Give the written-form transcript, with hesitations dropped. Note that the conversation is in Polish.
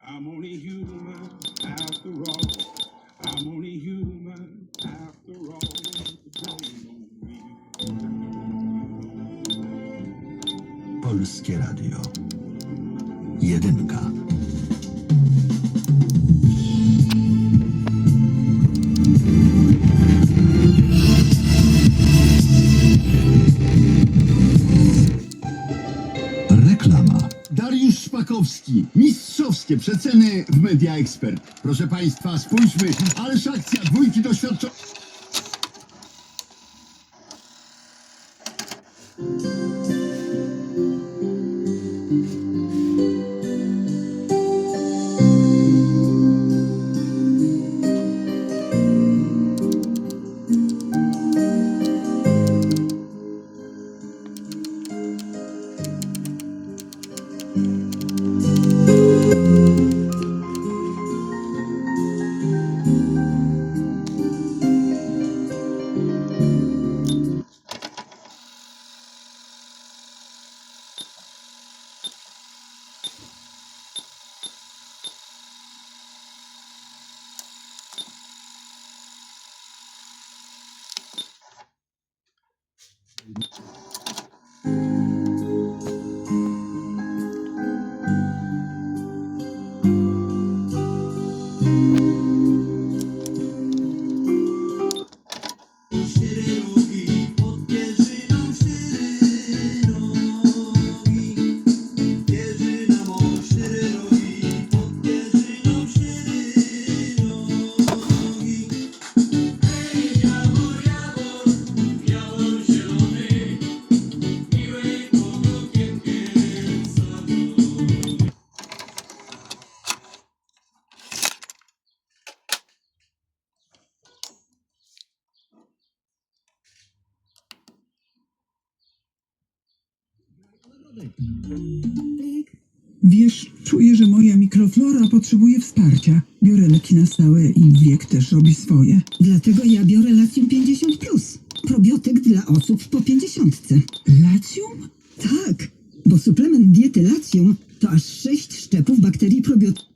I'm only human after all. I'm only human after all. Polskie Radio. Jedynka. Reklama. Dariusz Szpakowski. Mistrzowskie przeceny w Media Expert. Proszę Państwa, spójrzmy, ależ akcja dwójki doświadczonych. Wiesz, czuję, że moja mikroflora potrzebuje wsparcia. Biorę leki na stałe i wiek też robi swoje. Dlatego ja biorę Latium 50+. Probiotyk dla osób po 50. Latium? Tak, bo suplement diety Latium to aż 6 szczepów bakterii probiotyków.